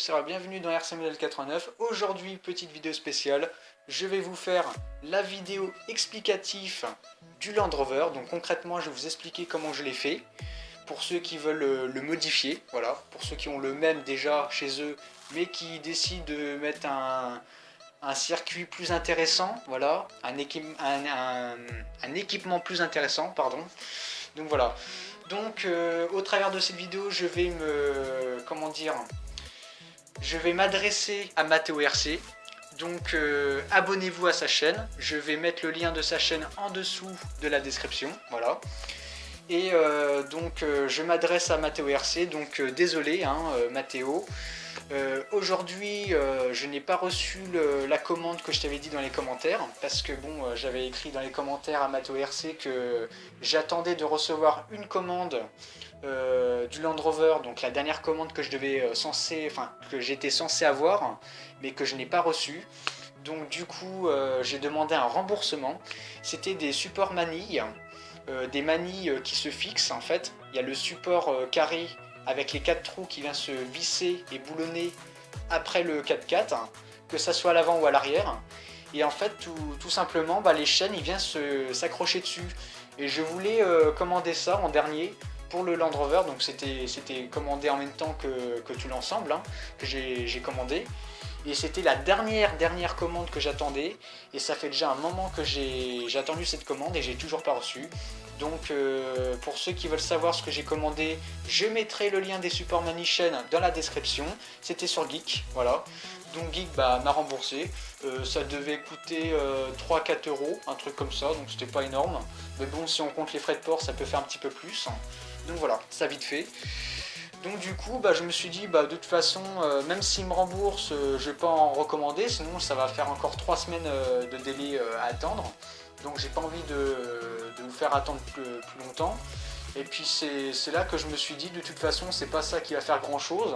tous, alors bienvenue dans RC Model 89. Aujourd'hui, petite vidéo spéciale, je vais vous faire la vidéo explicative du Land Rover. Donc concrètement, je vais vous expliquer comment je l'ai fait, pour ceux qui veulent le modifier, voilà, pour ceux qui ont le même déjà chez eux, mais qui décident de mettre un circuit plus intéressant, voilà, un équipement plus intéressant, pardon. Donc voilà. Donc au travers de cette vidéo, je vais je vais m'adresser à Matteo RC. Donc abonnez-vous à sa chaîne. Je vais mettre le lien de sa chaîne en dessous de la description, voilà. Et je m'adresse à Matteo RC. Donc désolé, hein, Matteo. Aujourd'hui, je n'ai pas reçu la commande que je t'avais dit dans les commentaires, parce que bon, j'avais écrit dans les commentaires à Matteo RC que j'attendais de recevoir une commande du Land Rover, donc la dernière commande que que j'étais censé avoir, mais que je n'ai pas reçue. Donc du coup, j'ai demandé un remboursement. C'était des supports manilles, des manilles qui se fixent en fait. Il y a le support carré avec les 4 trous qui vient se visser et boulonner après le 4x4, hein, que ça soit à l'avant ou à l'arrière. Et en fait, tout simplement, les chaînes, ils viennent s'accrocher dessus. Et je voulais commander ça en dernier pour le Land Rover, donc c'était commandé en même temps que tout l'ensemble, hein, que j'ai commandé. Et c'était la dernière commande que j'attendais, et ça fait déjà un moment que j'ai attendu cette commande et j'ai toujours pas reçu. Donc pour ceux qui veulent savoir ce que j'ai commandé, je mettrai le lien des supports Manichain dans la description. C'était sur Geek, voilà. Donc Geek m'a remboursé. Ça devait coûter 3-4 euros, un truc comme ça, donc c'était pas énorme. Mais bon, si on compte les frais de port, ça peut faire un petit peu plus. Donc voilà, ça vite fait. Donc du coup, je me suis dit, de toute façon, même s'il me rembourse, je vais pas en recommander, sinon ça va faire encore 3 semaines de délai à attendre. Donc j'ai pas envie de vous faire attendre plus longtemps. Et puis c'est là que je me suis dit, de toute façon, c'est pas ça qui va faire grand chose.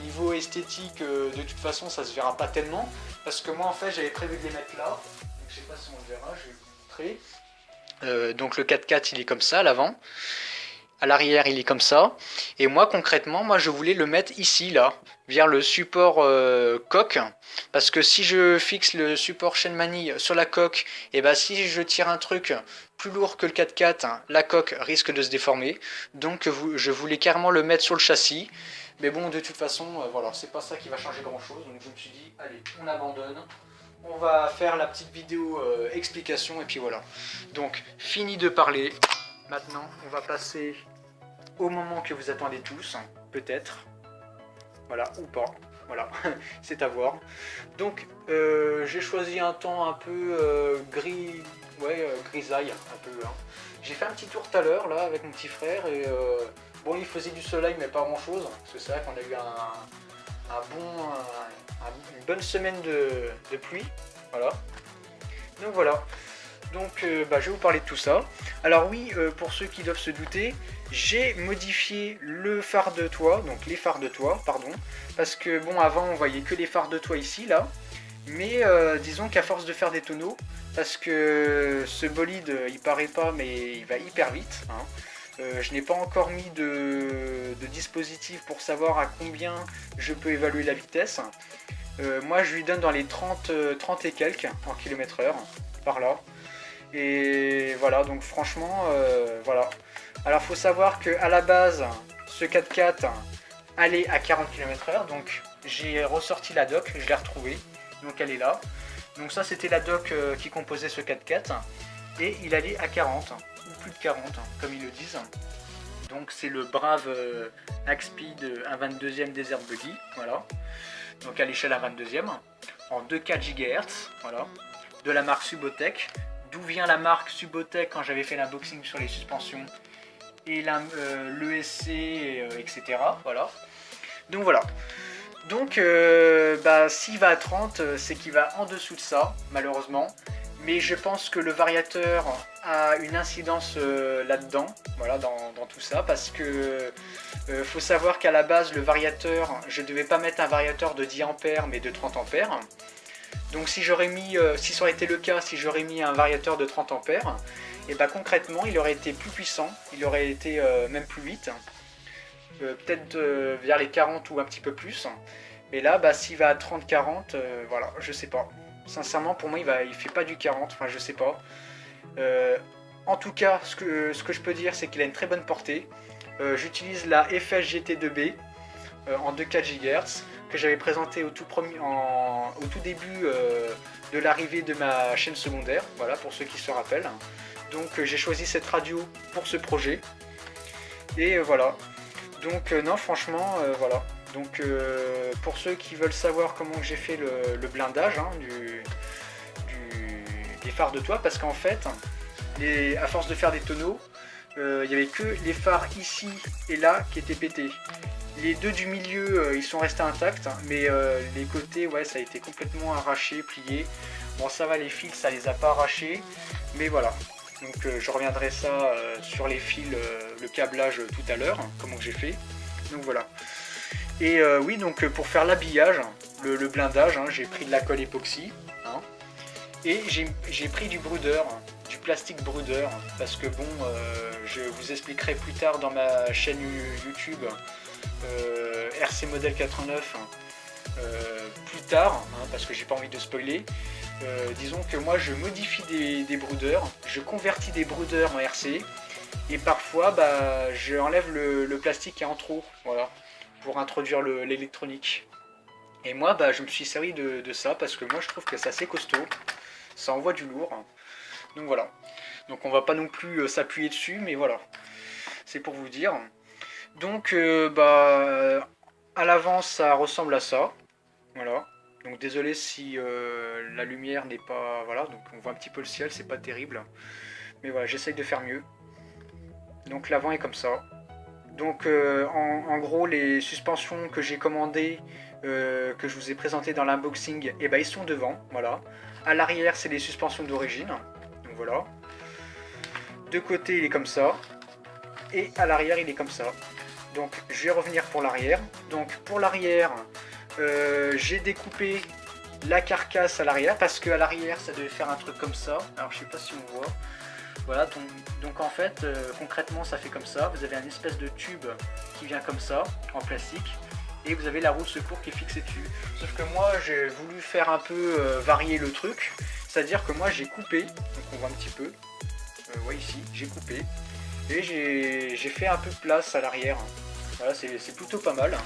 Niveau esthétique, de toute façon, ça se verra pas tellement. Parce que moi, en fait, j'avais prévu de les mettre là. Donc, je sais pas si on le verra, je vais vous montrer. Donc le 4x4, il est comme ça à l'avant. À l'arrière, il est comme ça. Et moi, concrètement, je voulais le mettre ici, là, vers le support coque. Parce que si je fixe le support chaîne manille sur la coque, et si je tire un truc plus lourd que le 4x4, la coque risque de se déformer. Donc, je voulais carrément le mettre sur le châssis. Mais bon, de toute façon, voilà, c'est pas ça qui va changer grand-chose. Donc, je me suis dit, allez, on abandonne. On va faire la petite vidéo explication, et puis voilà. Donc, fini de parler. Maintenant, on va passer au moment que vous attendez tous, peut-être. Voilà, ou pas. Voilà, c'est à voir. Donc, j'ai choisi un temps un peu gris, grisaille, un peu. Hein. J'ai fait un petit tour tout à l'heure, là, avec mon petit frère, et bon, il faisait du soleil, mais pas grand-chose, parce que c'est vrai qu'on a eu une bonne semaine de pluie, voilà. Donc voilà. Donc je vais vous parler de tout ça. Alors oui, pour ceux qui doivent se douter, j'ai modifié le phare de toit, donc les phares de toit, pardon, parce que bon, avant on voyait que les phares de toit ici, là, mais disons qu'à force de faire des tonneaux, parce que ce bolide, il paraît pas, mais il va hyper vite, hein. Je n'ai pas encore mis de dispositif pour savoir à combien je peux évaluer la vitesse. Moi je lui donne dans les 30 et quelques en km/h, par là. Et voilà, donc franchement, voilà. Alors faut savoir qu'à la base, ce 4x4 allait à 40 km/h, donc j'ai ressorti la dock, je l'ai retrouvée, donc elle est là. Donc ça c'était la dock qui composait ce 4x4, et il allait à 40, ou plus de 40, comme ils le disent. Donc c'est le brave Axpeed 1/22e Desert Buggy, voilà. Donc à l'échelle 1/22e, en 2,4 GHz, voilà, de la marque Subotech. D'où vient la marque Subotech quand j'avais fait l'unboxing sur les suspensions et l'ESC, etc. Voilà. Donc voilà. Donc s'il va à 30, c'est qu'il va en dessous de ça, malheureusement. Mais je pense que le variateur a une incidence là-dedans, voilà, dans tout ça, parce que faut savoir qu'à la base, le variateur, je ne devais pas mettre un variateur de 10 A mais de 30 A. Donc si ça aurait été le cas, si j'aurais mis un variateur de 30 A, et concrètement il aurait été plus puissant, il aurait été même plus vite. peut-être vers les 40 ou un petit peu plus. Mais là, bah, s'il va à 30-40, voilà, je sais pas. Sincèrement, pour moi, il fait pas du 40, enfin, je sais pas. Euh, En tout cas, ce que je peux dire, c'est qu'il a une très bonne portée. J'utilise la FSGT2B en 2,4 GHz que j'avais présenté au tout début de l'arrivée de ma chaîne secondaire, voilà, pour ceux qui se rappellent. Donc j'ai choisi cette radio pour ce projet. Et voilà. Donc non, franchement, voilà. Donc pour ceux qui veulent savoir comment j'ai fait le blindage hein, des phares de toit, parce qu'en fait, à force de faire des tonneaux, il n'y avait que les phares ici et là qui étaient pétés. Les deux du milieu, ils sont restés intacts, mais les côtés, ouais, ça a été complètement arraché, plié. Bon, ça va, les fils, ça les a pas arrachés, mais voilà. Donc je reviendrai ça sur les fils, le câblage tout à l'heure, comment j'ai fait. Donc voilà. Et oui, donc pour faire l'habillage, le blindage, hein, j'ai pris de la colle époxy. Hein, et j'ai pris du brudeur, du plastique brudeur, parce que bon, je vous expliquerai plus tard dans ma chaîne YouTube RC Model 89 plus tard, hein, parce que j'ai pas envie de spoiler. Disons que moi je modifie des brooders, je convertis des brooders en RC et parfois bah, je enlève le plastique qui est en trop, voilà, pour introduire l'électronique. Et moi bah, je me suis servi de ça parce que moi je trouve que c'est assez costaud, ça envoie du lourd. Donc voilà. Donc on va pas non plus s'appuyer dessus, mais voilà. C'est pour vous dire. Donc bah à l'avant ça ressemble à ça. Voilà. Donc désolé si la lumière n'est pas... Voilà, donc on voit un petit peu le ciel, c'est pas terrible. Mais voilà, j'essaye de faire mieux. Donc l'avant est comme ça. Donc en gros, les suspensions que j'ai commandées, que je vous ai présentées dans l'unboxing, et ben, ils sont devant, voilà. À l'arrière, c'est les suspensions d'origine. Donc voilà. De côté, il est comme ça. Et à l'arrière, il est comme ça. Donc je vais revenir pour l'arrière. Donc pour l'arrière... j'ai découpé la carcasse à l'arrière parce qu'à l'arrière ça devait faire un truc comme ça. Alors je sais pas si on voit. Voilà, donc en fait concrètement ça fait comme ça. Vous avez un espèce de tube qui vient comme ça en plastique et vous avez la roue de secours qui est fixée dessus. Sauf que moi j'ai voulu faire un peu varier le truc, c'est-à-dire que moi j'ai coupé, donc on voit un petit peu, ouais ici j'ai coupé et j'ai fait un peu de place à l'arrière. Voilà, c'est plutôt pas mal.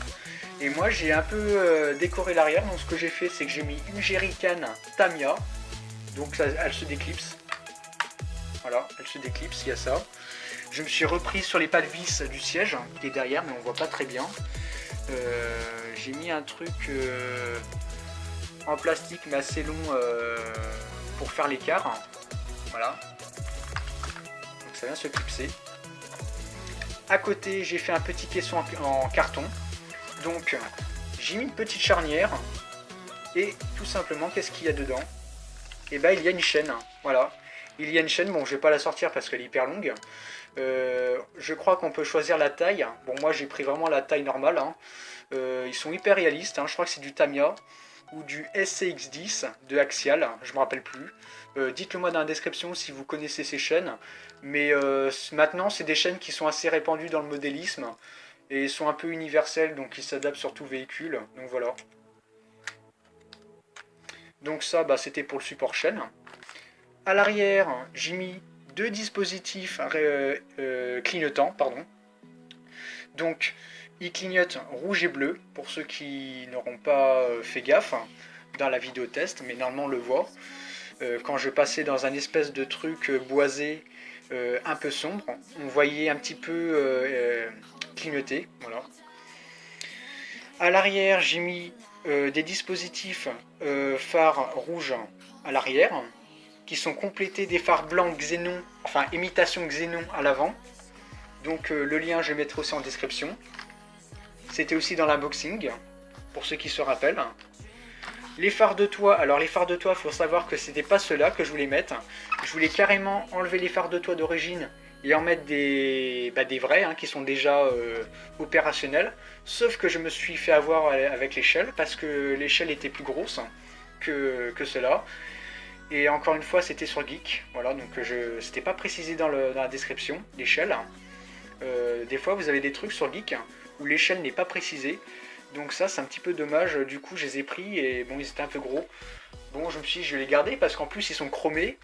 Et moi j'ai un peu décoré l'arrière, donc ce que j'ai fait c'est que j'ai mis une jerrycan Tamiya, donc ça, elle se déclipse, voilà, elle se déclipse, il y a ça. Je me suis repris sur les pas de vis du siège, qui est derrière, mais on voit pas très bien. J'ai mis un truc en plastique, mais assez long pour faire l'écart, voilà. Donc ça vient se clipser. À côté j'ai fait un petit caisson en carton. Donc j'ai mis une petite charnière et tout simplement qu'est-ce qu'il y a dedans? Et ben il y a une chaîne, voilà. Il y a une chaîne, bon je vais pas la sortir parce qu'elle est hyper longue. Je crois qu'on peut choisir la taille. Bon moi j'ai pris vraiment la taille normale. Hein. Ils sont hyper réalistes, hein. Je crois que c'est du Tamiya ou du SCX10 de Axial, je me rappelle plus. Dites-le moi dans la description si vous connaissez ces chaînes. Mais maintenant c'est des chaînes qui sont assez répandues dans le modélisme. Et ils sont un peu universels, donc ils s'adaptent sur tout véhicule. Donc voilà. Donc ça, bah, c'était pour le support chaîne. À l'arrière, j'ai mis deux dispositifs clignotants, pardon. Donc, ils clignotent rouge et bleu, pour ceux qui n'auront pas fait gaffe dans la vidéo test, mais normalement on le voit. Quand je passais dans un espèce de truc boisé un peu sombre, on voyait un petit peu clignoter, voilà. À l'arrière, j'ai mis des dispositifs phares rouges à l'arrière, qui sont complétés des phares blancs xénon, enfin imitation xénon à l'avant. Donc le lien je le mettrai aussi en description. C'était aussi dans l'unboxing, pour ceux qui se rappellent. Les phares de toit, alors les phares de toit, il faut savoir que c'était pas ceux-là que je voulais mettre. Je voulais carrément enlever les phares de toit d'origine et en mettre des vrais, hein, qui sont déjà opérationnels. Sauf que je me suis fait avoir avec l'échelle, parce que l'échelle était plus grosse que cela. Et encore une fois, c'était sur Geek, voilà, donc c'était pas précisé dans la description, l'échelle. Des fois, vous avez des trucs sur Geek, où l'échelle n'est pas précisée. Donc ça c'est un petit peu dommage, du coup je les ai pris et bon ils étaient un peu gros. Bon je me suis dit je vais les garder parce qu'en plus ils sont chromés.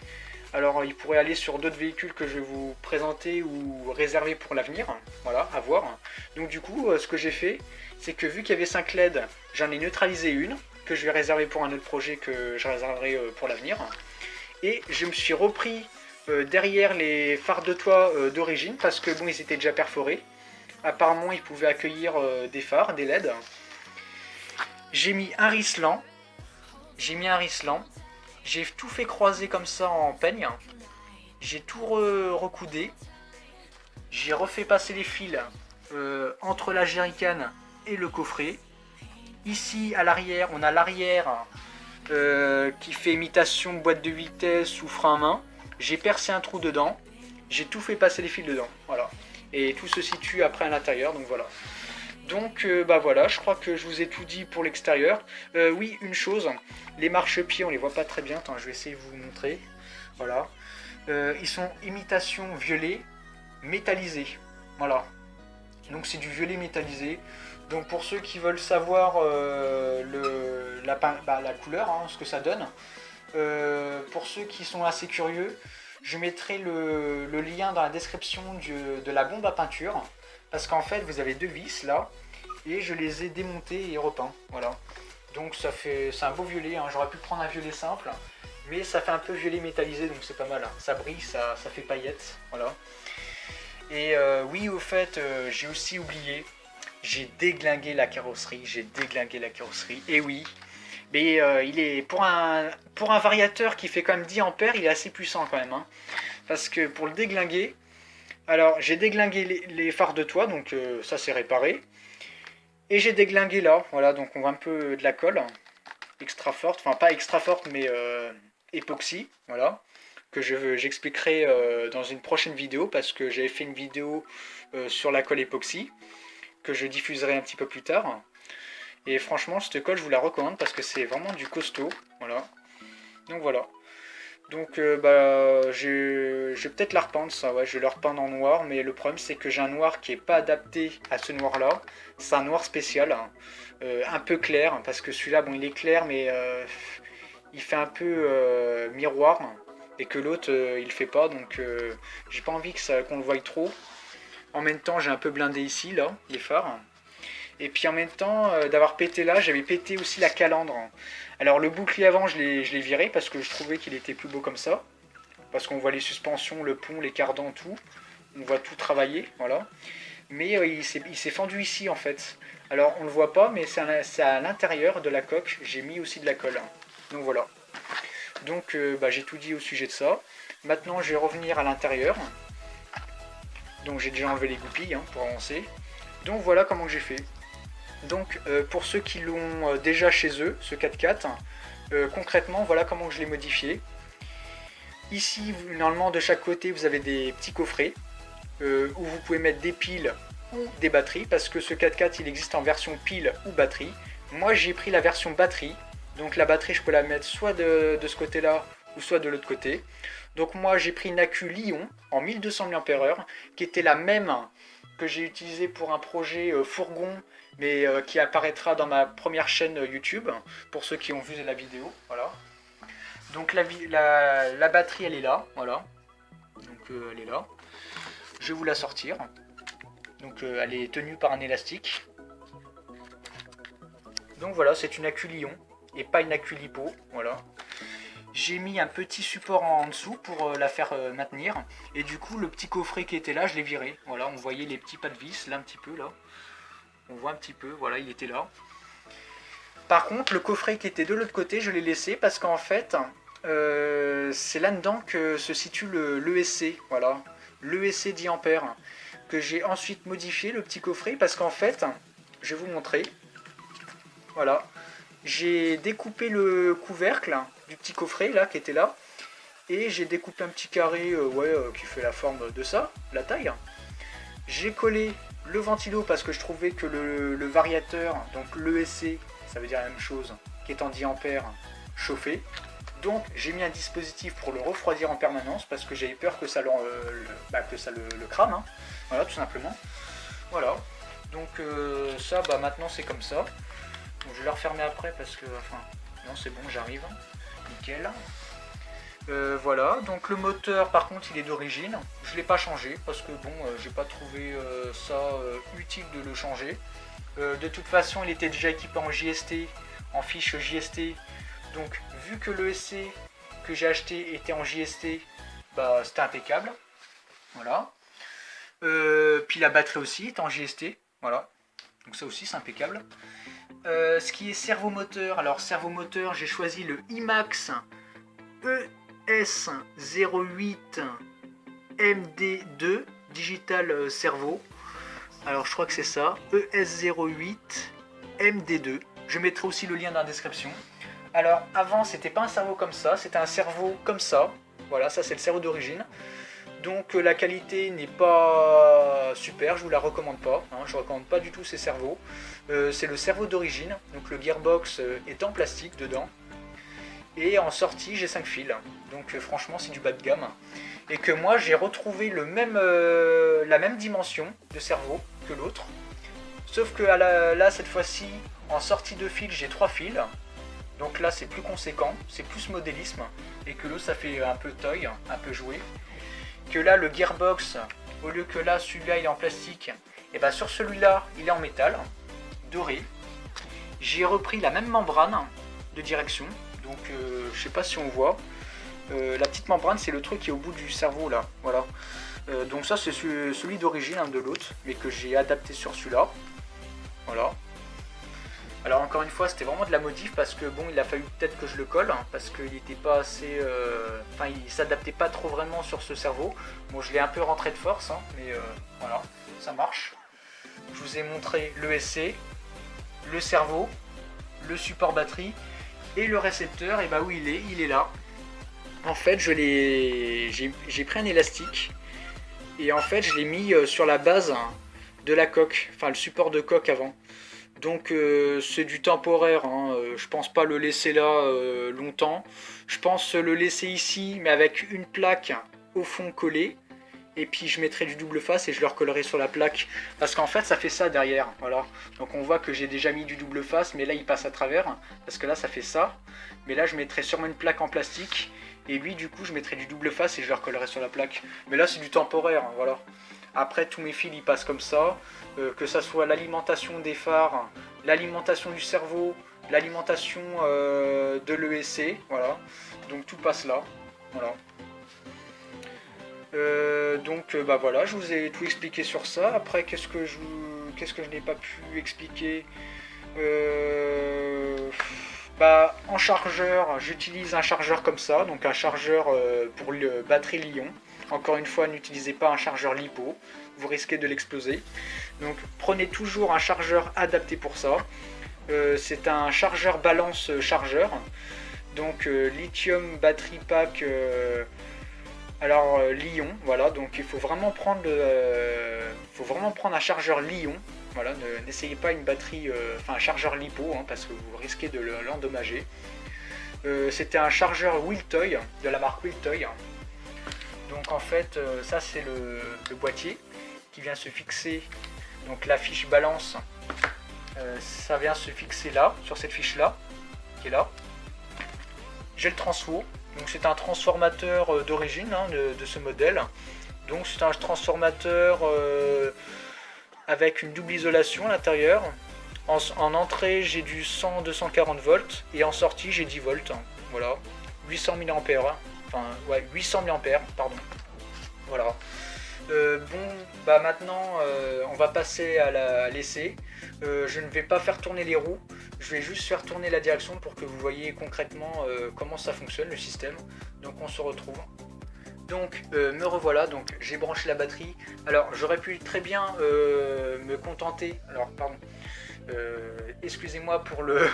Alors ils pourraient aller sur d'autres véhicules que je vais vous présenter ou réserver pour l'avenir. Voilà, à voir. Donc du coup ce que j'ai fait, c'est que vu qu'il y avait 5 LED, j'en ai neutralisé une, que je vais réserver pour un autre projet que je réserverai pour l'avenir. Et je me suis repris derrière les phares de toit d'origine parce que bon ils étaient déjà perforés. Apparemment ils pouvaient accueillir des phares, des LED. J'ai mis un Rislan. J'ai tout fait croiser comme ça en peigne. J'ai tout recoudé. J'ai refait passer les fils entre la jerrycan et le coffret. Ici à l'arrière, on a l'arrière qui fait imitation boîte de vitesse ou frein à main. J'ai percé un trou dedans. J'ai tout fait passer les fils dedans. Voilà. Et tout se situe après à l'intérieur. Donc voilà. Donc bah voilà, je crois que je vous ai tout dit pour l'extérieur. Oui, une chose, les marchepieds, on les voit pas très bien. Attends, je vais essayer de vous montrer. Voilà. Ils sont imitation violet métallisé. Voilà. Donc c'est du violet métallisé. Donc pour ceux qui veulent savoir la couleur, hein, ce que ça donne, pour ceux qui sont assez curieux, je mettrai le lien dans la description de la bombe à peinture. Parce qu'en fait, vous avez deux vis là, et je les ai démontés et repeints. Voilà. Donc c'est un beau violet, hein. J'aurais pu prendre un violet simple, mais ça fait un peu violet métallisé, donc c'est pas mal. Hein. Ça brille, ça fait paillettes. Voilà. Et oui, au fait, j'ai aussi oublié, j'ai déglingué la carrosserie. Et oui, mais il est pour un variateur qui fait quand même 10 ampères, il est assez puissant quand même. Hein. Parce que pour le déglinguer, alors j'ai déglingué les phares de toit, donc ça c'est réparé. Et j'ai déglingué là, voilà, donc on voit un peu de la colle extra forte, enfin pas extra forte mais époxy, voilà, que j'expliquerai dans une prochaine vidéo parce que j'avais fait une vidéo sur la colle époxy que je diffuserai un petit peu plus tard. Et franchement cette colle je vous la recommande parce que c'est vraiment du costaud, voilà. Donc voilà. Donc bah, je vais peut-être la repeindre ça, ouais, je vais la repeindre en noir, mais le problème c'est que j'ai un noir qui n'est pas adapté à ce noir là, c'est un noir spécial, hein, un peu clair, parce que celui-là bon il est clair mais il fait un peu miroir, et que l'autre il le fait pas, donc j'ai pas envie qu'on le voie trop. En même temps j'ai un peu blindé ici là, les phares. Et puis en même temps d'avoir pété là, j'avais pété aussi la calandre. Alors le bouclier avant je l'ai viré parce que je trouvais qu'il était plus beau comme ça. Parce qu'on voit les suspensions, le pont, les cardans, tout. On voit tout travailler, voilà. Mais il s'est fendu ici en fait. Alors on le voit pas mais c'est à l'intérieur de la coque, j'ai mis aussi de la colle. Donc voilà. Donc bah, j'ai tout dit au sujet de ça. Maintenant je vais revenir à l'intérieur. Donc j'ai déjà enlevé les goupilles hein, pour avancer. Donc voilà comment j'ai fait. Donc pour ceux qui l'ont déjà chez eux, ce 4x4, concrètement voilà comment je l'ai modifié. Ici normalement de chaque côté vous avez des petits coffrets où vous pouvez mettre des piles ou des batteries parce que ce 4x4 il existe en version pile ou batterie. Moi j'ai pris la version batterie, donc la batterie je peux la mettre soit de ce côté là ou soit de l'autre côté. Donc moi j'ai pris une accu Lion en 1200 mAh qui était la même que j'ai utilisée pour un projet fourgon mais qui apparaîtra dans ma première chaîne YouTube pour ceux qui ont vu la vidéo. Voilà. Donc la batterie elle est là, voilà. Donc elle est là. Je vais vous la sortir. Donc elle est tenue par un élastique. Donc voilà, c'est une accu Lion et pas une accu Lipo, voilà. J'ai mis un petit support en dessous pour la faire maintenir. Et du coup, le petit coffret qui était là, je l'ai viré. Voilà, on voyait les petits pas de vis, là un petit peu, là. On voit un petit peu, voilà, il était là. Par contre, le coffret qui était de l'autre côté, je l'ai laissé parce qu'en fait, c'est là-dedans que se situe l'ESC, voilà. L'ESC 10 ampères, que j'ai ensuite modifié, le petit coffret, parce qu'en fait, je vais vous montrer. Voilà. J'ai découpé le couvercle du petit coffret là qui était là et j'ai découpé un petit carré qui fait la forme de ça, la taille. J'ai collé le ventilo parce que je trouvais que le variateur, donc l'ESC, ça veut dire la même chose, qui est en 10 ampères, chauffait. Donc j'ai mis un dispositif pour le refroidir en permanence parce que j'avais peur que ça le crame, hein. Voilà tout simplement. Voilà. Donc ça, bah maintenant c'est comme ça. Donc, je vais le refermer après parce que, enfin, non c'est bon, j'arrive. Nickel. Voilà, donc le moteur par contre il est d'origine. Je ne l'ai pas changé parce que bon, j'ai pas trouvé ça utile de le changer. De toute façon, il était déjà équipé en JST, en fiche JST. Donc vu que le l'ESC que j'ai acheté était en JST, bah c'était impeccable. Voilà. Puis la batterie aussi est en JST. Voilà. Donc ça aussi c'est impeccable. Ce qui est servomoteur, alors servomoteur, j'ai choisi le IMAX ES08 MD2 Digital Servo. Alors je crois que c'est ça, ES08 MD2. Je mettrai aussi le lien dans la description. Alors avant c'était pas un cerveau comme ça, c'était un cerveau comme ça. Voilà, ça c'est le cerveau d'origine. Donc la qualité n'est pas super, je vous la recommande pas. Hein, je recommande pas du tout ces cerveaux. C'est le cerveau d'origine, donc le gearbox est en plastique dedans. Et en sortie j'ai 5 fils. Donc franchement c'est du bas de gamme. Et que moi j'ai retrouvé la même dimension de cerveau que l'autre. Sauf que là cette fois-ci en sortie de fil j'ai 3 fils. Donc là c'est plus conséquent, c'est plus modélisme. Et que l'autre ça fait un peu toy, un peu joué. Que là le gearbox, au lieu que là celui-là il est en plastique, et bien sur celui-là il est en métal, doré. J'ai repris la même membrane de direction, donc je sais pas si on voit. La petite membrane c'est le truc qui est au bout du cerveau là, voilà. Donc ça c'est celui d'origine de l'autre, mais que j'ai adapté sur celui-là. Voilà. Alors encore une fois c'était vraiment de la modif parce que bon il a fallu peut-être que je le colle parce qu'il était pas assez, enfin il s'adaptait pas trop vraiment sur ce cerveau. Bon je l'ai un peu rentré de force mais voilà ça marche. Je vous ai montré l'ESC, le cerveau, le support batterie et le récepteur et bah où il est là. En fait j'ai pris un élastique et en fait je l'ai mis sur la base de la coque, enfin le support de coque avant. Donc c'est du temporaire, je pense pas le laisser là longtemps. Je pense le laisser ici, mais avec une plaque au fond collée. Et puis je mettrai du double face et je le recollerai sur la plaque. Parce qu'en fait ça fait ça derrière, voilà. Donc on voit que j'ai déjà mis du double face, mais là il passe à travers. Parce que là ça fait ça. Mais là je mettrai sûrement une plaque en plastique. Et lui du coup je mettrai du double face et je le recollerai sur la plaque. Mais là c'est du temporaire, voilà. Après tous mes fils ils passent comme ça. Que ça soit l'alimentation des phares, l'alimentation du cerveau, l'alimentation de l'ESC, voilà. Donc tout passe là, voilà. Donc bah voilà, je vous ai tout expliqué sur ça. Après qu'est-ce que je n'ai pas pu expliquer, bah en chargeur, j'utilise un chargeur comme ça, donc un chargeur pour le batterie Li-ion. Encore une fois, n'utilisez pas un chargeur LiPo, vous risquez de l'exploser. Donc prenez toujours un chargeur adapté pour ça. C'est un chargeur balance chargeur. Donc lithium battery pack Li-ion, voilà, donc il faut vraiment prendre un chargeur Li-ion. Voilà, n'essayez pas une batterie, un chargeur LiPo parce que vous risquez de l'endommager. C'était un chargeur Wiltoy de la marque Wiltoy. Donc en fait ça c'est le boîtier qui vient se fixer, donc la fiche balance ça vient se fixer là, sur cette fiche là, qui est là. J'ai le transfo, donc c'est un transformateur d'origine de ce modèle. Donc c'est un transformateur avec une double isolation à l'intérieur. En entrée j'ai du 100-240 volts et en sortie j'ai 10 volts. Voilà, 800 mAh. Enfin, ouais, 800 mAh, pardon. Voilà. Bon, bah maintenant, on va passer à l'essai. Je ne vais pas faire tourner les roues. Je vais juste faire tourner la direction pour que vous voyez concrètement comment ça fonctionne, le système. Donc, on se retrouve. Donc, me revoilà. Donc, j'ai branché la batterie. Alors, j'aurais pu très bien me contenter. Alors, pardon. Excusez-moi pour le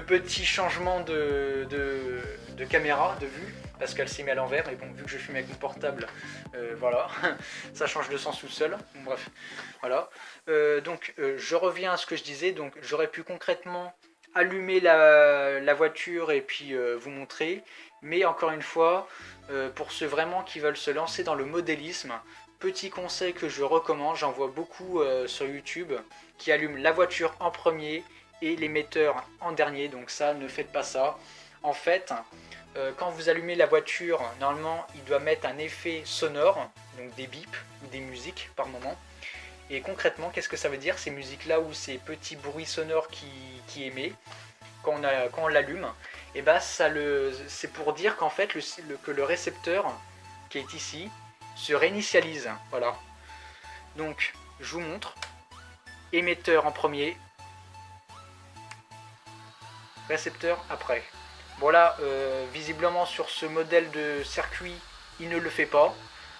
petit changement de caméra, de vue, parce qu'elle s'est mise à l'envers, et bon, vu que je filme avec mon portable, voilà, ça change de sens tout seul, bon, bref, voilà. Donc, je reviens à ce que je disais, donc j'aurais pu concrètement allumer la voiture et puis vous montrer, mais encore une fois, pour ceux vraiment qui veulent se lancer dans le modélisme, petit conseil que je recommande, j'en vois beaucoup sur YouTube, qui allument la voiture en premier et l'émetteur en dernier, donc ça, ne faites pas ça. En fait, quand vous allumez la voiture, normalement, il doit mettre un effet sonore, donc des bips ou des musiques par moment. Et concrètement, qu'est-ce que ça veut dire, ces musiques-là ou ces petits bruits sonores qui émet quand on l'allume? Et bah, c'est pour dire qu'en fait, que le récepteur qui est ici se réinitialise. Voilà. Donc, je vous montre. Émetteur en premier, récepteur après. Bon là, visiblement sur ce modèle de circuit, il ne le fait pas.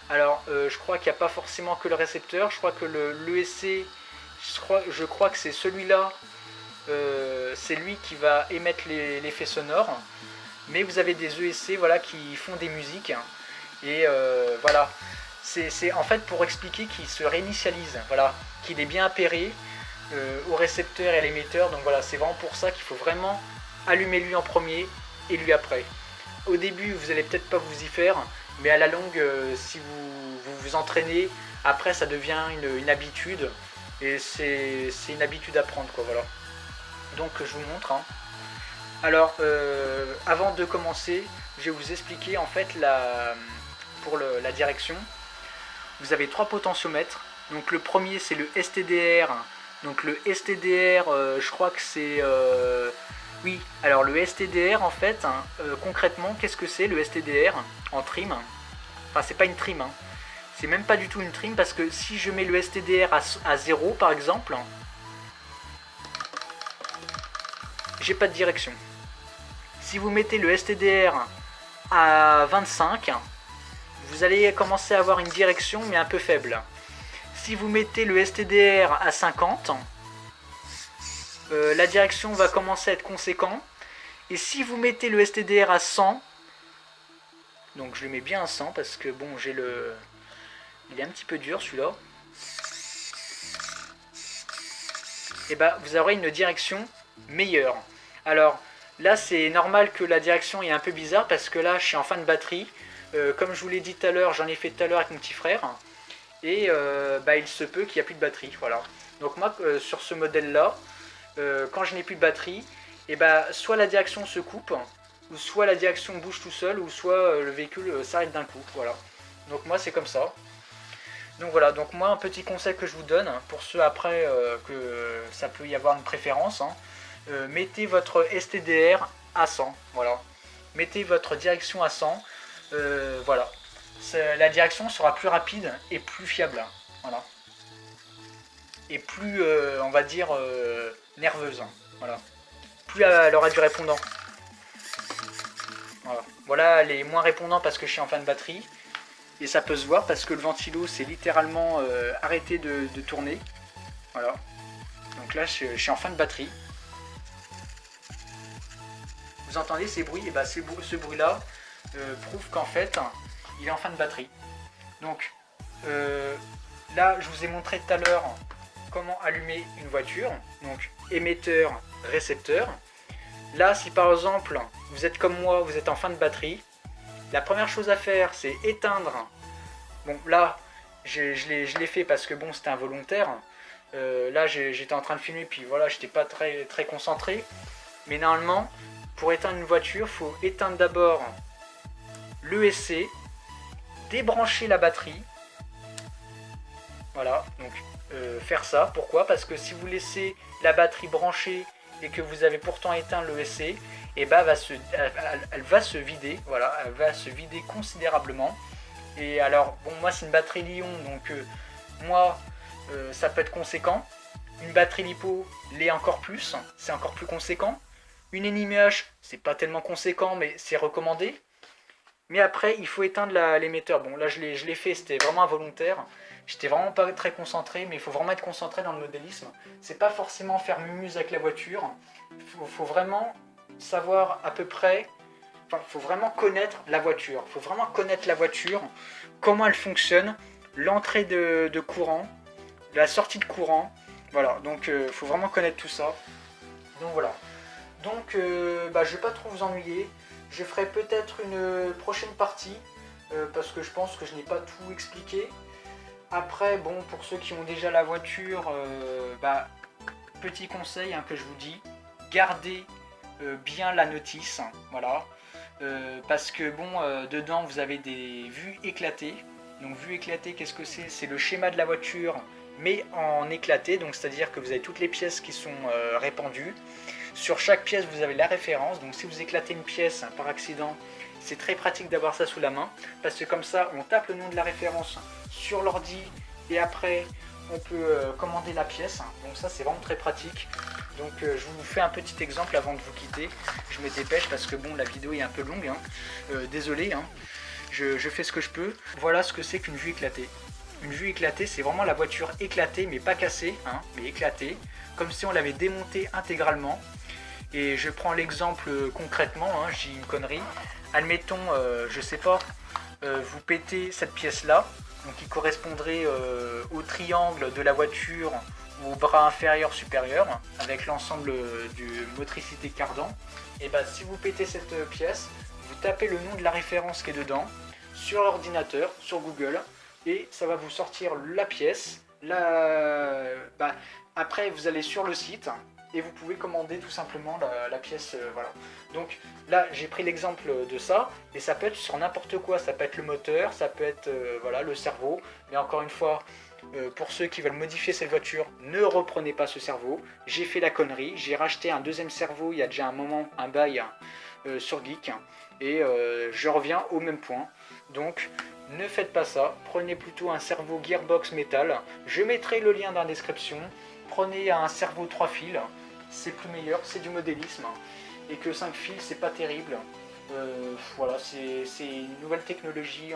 Alors, je crois qu'il n'y a pas forcément que le récepteur. Je crois que l'ESC, je crois que c'est celui-là, c'est lui qui va émettre l'effet sonore. Mais vous avez des ESC, voilà, qui font des musiques. Et voilà, c'est en fait pour expliquer qu'il se réinitialise, voilà, qu'il est bien appairé au récepteur et à l'émetteur. Donc voilà, c'est vraiment pour ça qu'il faut vraiment allumer lui en premier et lui après. Au début, vous allez peut-être pas vous y faire, mais à la longue, si vous entraînez, après ça devient une habitude, et c'est une habitude à prendre, quoi, voilà. Donc je vous montre, hein. Alors, avant de commencer, je vais vous expliquer en fait pour la direction. Vous avez 3 potentiomètres. Donc le premier, c'est le STDR. Donc le STDR, je crois que c'est... oui, alors le STDR en fait, hein, concrètement, qu'est-ce que c'est le STDR en trim? Enfin, c'est pas une trim, hein. C'est même pas du tout une trim, parce que si je mets le STDR à 0 par exemple, j'ai pas de direction. Si vous mettez le STDR à 25, vous allez commencer à avoir une direction, mais un peu faible. Si vous mettez le STDR à 50, la direction va commencer à être conséquente. Et si vous mettez le STDR à 100, donc je le mets bien à 100 parce que bon, il est un petit peu dur celui-là. Et bah vous aurez une direction meilleure. Alors là, c'est normal que la direction est un peu bizarre parce que là, je suis en fin de batterie. Comme je vous l'ai dit tout à l'heure, j'en ai fait tout à l'heure avec mon petit frère. Et bah, il se peut qu'il n'y a plus de batterie. Voilà. Donc moi, sur ce modèle-là, quand je n'ai plus de batterie, et bah, soit la direction se coupe, ou soit la direction bouge tout seul, ou soit le véhicule s'arrête d'un coup. Voilà. Donc moi, c'est comme ça. Donc voilà, donc moi, un petit conseil que je vous donne, pour ceux après que ça peut y avoir une préférence, hein, mettez votre STDR à 100. Voilà. Mettez votre direction à 100. Voilà. La direction sera plus rapide et plus fiable. Voilà. Et plus, on va dire, nerveuse. Voilà. Plus elle aura du répondant. Voilà. Voilà, elle est moins répondant parce que je suis en fin de batterie. Et ça peut se voir parce que le ventilo s'est littéralement arrêté de tourner. Voilà. Donc là, je suis en fin de batterie. Vous entendez ces bruits? Et bah, ce bruit-là prouve qu'en fait, il est en fin de batterie. Donc là, je vous ai montré tout à l'heure comment allumer une voiture. Donc émetteur, récepteur. Là, si par exemple, vous êtes comme moi, vous êtes en fin de batterie, la première chose à faire, c'est éteindre. Bon, là, je l'ai fait parce que bon, c'était involontaire. Là, j'étais en train de filmer, puis voilà, j'étais pas très, très concentré. Mais normalement, pour éteindre une voiture, il faut éteindre d'abord l'ESC, débrancher la batterie. Voilà, donc faire ça. Pourquoi? Parce que si vous laissez la batterie branchée et que vous avez pourtant éteint l'ESC, et bah elle va se vider. Voilà, elle va se vider considérablement. Et alors, bon, moi c'est une batterie Li-ion, donc moi ça peut être conséquent. Une batterie LiPo l'est encore plus, c'est encore plus conséquent. Une NiMH, c'est pas tellement conséquent, mais c'est recommandé. Mais après, il faut éteindre l'émetteur. Bon, là je l'ai fait, c'était vraiment involontaire. J'étais vraiment pas très concentré, mais il faut vraiment être concentré dans le modélisme. C'est pas forcément faire mumuse avec la voiture. Faut vraiment savoir à peu près. Enfin, faut vraiment connaître la voiture. Faut vraiment connaître la voiture, comment elle fonctionne, l'entrée de courant, la sortie de courant. Voilà, donc faut vraiment connaître tout ça. Donc voilà. Donc bah, je vais pas trop vous ennuyer. Je ferai peut-être une prochaine partie parce que je pense que je n'ai pas tout expliqué. Après, bon, pour ceux qui ont déjà la voiture, petit conseil que je vous dis, gardez bien la notice, voilà, parce que bon, dedans vous avez des vues éclatées. Donc vue éclatée, qu'est-ce que c'est? C'est le schéma de la voiture, mais en éclaté, donc c'est-à-dire que vous avez toutes les pièces qui sont répandues. Sur chaque pièce, vous avez la référence, donc si vous éclatez une pièce par accident, c'est très pratique d'avoir ça sous la main, parce que comme ça, on tape le nom de la référence sur l'ordi, et après, on peut commander la pièce. Donc ça, c'est vraiment très pratique. Donc je vous fais un petit exemple avant de vous quitter. Je me dépêche parce que bon, la vidéo est un peu longue, désolé, je fais ce que je peux. Voilà ce que c'est qu'une vue éclatée. Une vue éclatée, c'est vraiment la voiture éclatée, mais pas cassée, mais éclatée, comme si on l'avait démontée intégralement. Et je prends l'exemple concrètement, j'ai une connerie. Admettons, je sais pas, vous pétez cette pièce-là, donc qui correspondrait au triangle de la voiture ou au bras inférieur supérieur, avec l'ensemble du motricité cardan. Et si vous pétez cette pièce, vous tapez le nom de la référence qui est dedans, sur l'ordinateur, sur Google, et ça va vous sortir la pièce. Après, vous allez sur le site, et vous pouvez commander tout simplement la pièce, voilà. Donc là, j'ai pris l'exemple de ça, et ça peut être sur n'importe quoi, ça peut être le moteur, ça peut être le cerveau, mais encore une fois, pour ceux qui veulent modifier cette voiture, ne reprenez pas ce cerveau. J'ai fait la connerie, j'ai racheté un deuxième cerveau il y a déjà un moment, un bail sur Geek, et je reviens au même point. Donc ne faites pas ça, prenez plutôt un cerveau Gearbox métal, je mettrai le lien dans la description. Prenez un cerveau 3 fils, c'est plus meilleur, c'est du modélisme, et que 5 fils c'est pas terrible. Voilà, c'est une nouvelle technologie,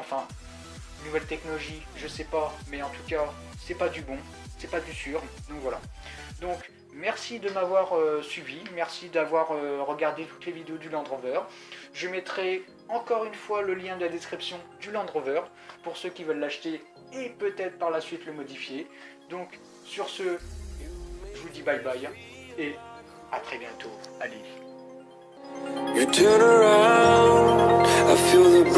je sais pas, mais en tout cas c'est pas du bon, c'est pas du sûr, donc voilà. Donc merci de m'avoir suivi, merci d'avoir regardé toutes les vidéos du Land Rover. Je mettrai encore une fois le lien de la description du Land Rover pour ceux qui veulent l'acheter et peut-être par la suite le modifier. Donc sur ce, je vous dis bye bye et à très bientôt. Allez. You turn around, I feel the